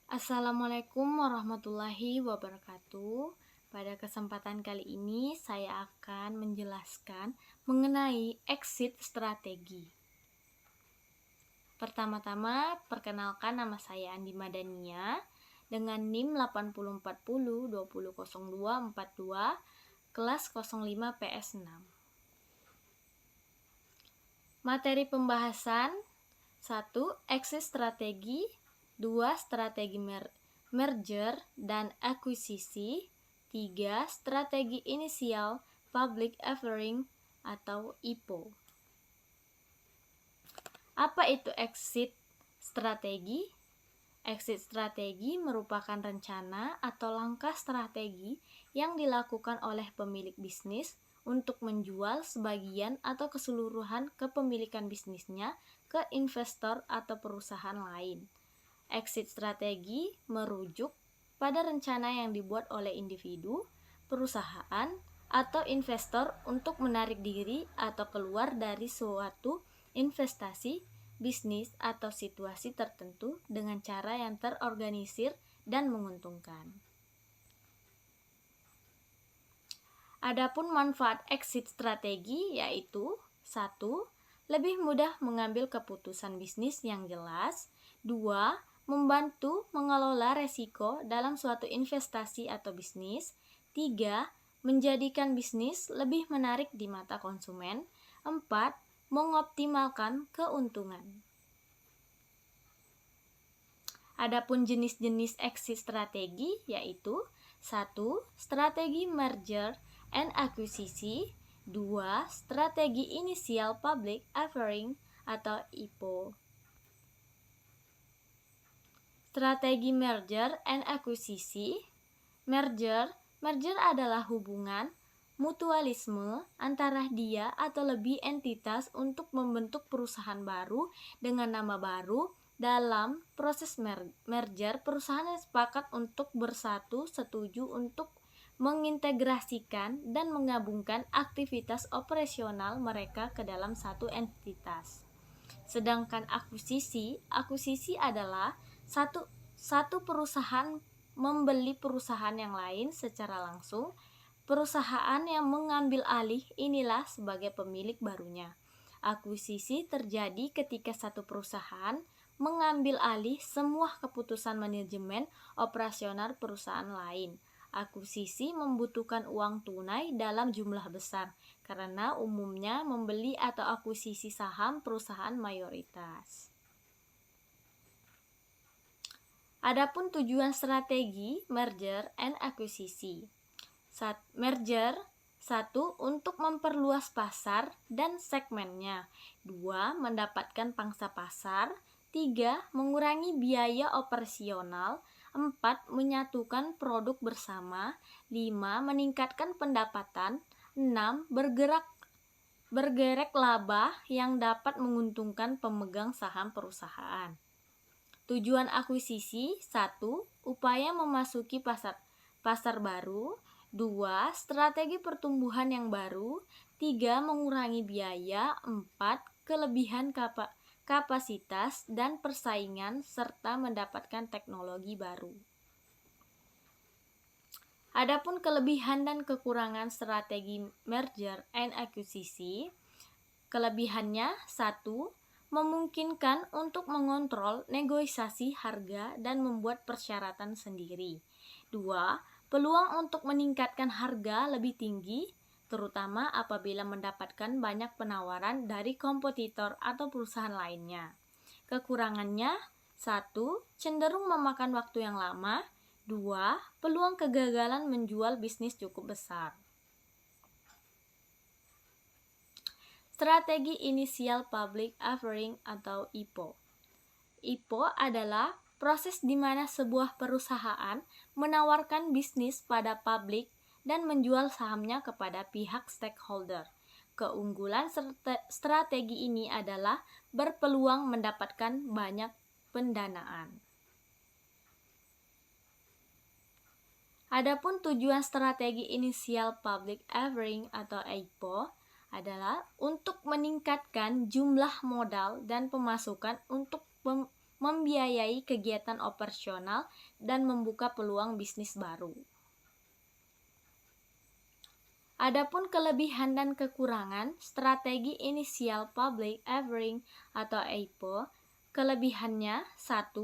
Assalamualaikum warahmatullahi wabarakatuh. Pada kesempatan kali ini saya akan menjelaskan mengenai exit strategi. Pertama-tama, perkenalkan, nama saya Andi Madania dengan NIM 8040 200242 kelas 05 PS6. Materi pembahasan: 1. Exit strategi. 2. Strategi merger dan akuisisi. 3. Strategi inisial public offering atau IPO. Apa itu exit strategi? Exit strategi merupakan rencana atau langkah strategi yang dilakukan oleh pemilik bisnis untuk menjual sebagian atau keseluruhan kepemilikan bisnisnya ke investor atau perusahaan lain. Exit strategi merujuk pada rencana yang dibuat oleh individu, perusahaan, atau investor untuk menarik diri atau keluar dari suatu investasi, bisnis, atau situasi tertentu dengan cara yang terorganisir dan menguntungkan. Adapun manfaat exit strategi yaitu: 1. Lebih mudah mengambil keputusan bisnis yang jelas. 2. Membantu mengelola resiko dalam suatu investasi atau bisnis. 3. Menjadikan bisnis lebih menarik di mata konsumen. 4. Mengoptimalkan keuntungan. Adapun jenis-jenis exit strategi yaitu: 1. Strategi merger and acquisition. 2. Strategi inisial public offering atau IPO. Strategi merger and acquisition. Merger adalah hubungan mutualisme antara dia atau lebih entitas untuk membentuk perusahaan baru dengan nama baru. Dalam proses merger, perusahaan sepakat untuk setuju untuk mengintegrasikan dan menggabungkan aktivitas operasional mereka ke dalam satu entitas. Sedangkan akuisisi adalah satu perusahaan membeli perusahaan yang lain secara langsung. Perusahaan yang mengambil alih inilah sebagai pemilik barunya. Akuisisi terjadi ketika satu perusahaan mengambil alih semua keputusan manajemen operasional perusahaan lain. Akuisisi membutuhkan uang tunai dalam jumlah besar karena umumnya membeli atau akuisisi saham perusahaan mayoritas. Adapun tujuan strategi merger and acquisition. Merger: 1. Untuk memperluas pasar dan segmennya. 2. Mendapatkan pangsa pasar. 3. Mengurangi biaya operasional. 4. Menyatukan produk bersama. 5. Meningkatkan pendapatan. 6. Bergerak laba yang dapat menguntungkan pemegang saham perusahaan. Tujuan akuisisi: 1. Upaya memasuki pasar baru. 2. Strategi pertumbuhan yang baru. 3. Mengurangi biaya. 4. Kelebihan kapasitas dan persaingan serta mendapatkan teknologi baru. Adapun kelebihan dan kekurangan strategi merger and acquisition. Kelebihannya: 1. Memungkinkan untuk mengontrol negosiasi harga dan membuat persyaratan sendiri. 2. Peluang untuk meningkatkan harga lebih tinggi, terutama apabila mendapatkan banyak penawaran dari kompetitor atau perusahaan lainnya. Kekurangannya: 1. Cenderung memakan waktu yang lama. 2. Peluang kegagalan menjual bisnis cukup besar. Strategi inisial public offering atau IPO. IPO adalah proses di mana sebuah perusahaan menawarkan bisnis pada publik dan menjual sahamnya kepada pihak stakeholder. Keunggulan strategi ini adalah berpeluang mendapatkan banyak pendanaan. Adapun tujuan strategi inisial public offering atau IPO adalah untuk meningkatkan jumlah modal dan pemasukan untuk membiayai kegiatan operasional, dan membuka peluang bisnis baru. Adapun kelebihan dan kekurangan strategi initial public offering atau IPO, kelebihannya 1.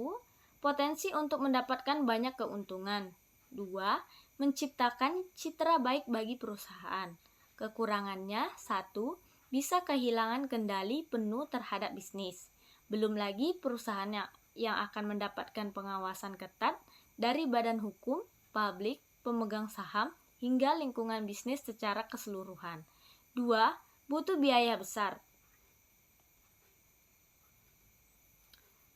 Potensi untuk mendapatkan banyak keuntungan. 2. Menciptakan citra baik bagi perusahaan. Kekurangannya 1. Bisa kehilangan kendali penuh terhadap bisnis. Belum lagi perusahaan yang akan mendapatkan pengawasan ketat dari badan hukum, publik, pemegang saham, hingga lingkungan bisnis secara keseluruhan. 2. Butuh biaya besar.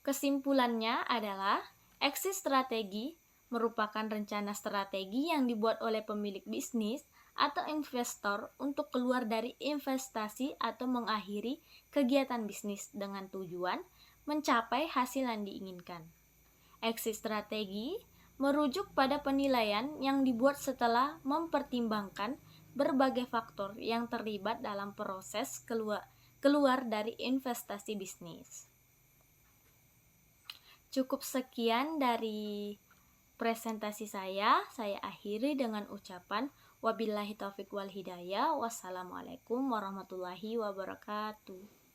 Kesimpulannya adalah, exit strategi merupakan rencana strategi yang dibuat oleh pemilik bisnis atau investor untuk keluar dari investasi atau mengakhiri kegiatan bisnis dengan tujuan mencapai hasil yang diinginkan. Exit strategi merujuk pada penilaian yang dibuat setelah mempertimbangkan berbagai faktor yang terlibat dalam proses keluar dari investasi bisnis. Cukup sekian dari presentasi saya akhiri dengan ucapan wabillahi taufiq wal hidayah. Wassalamualaikum warahmatullahi wabarakatuh.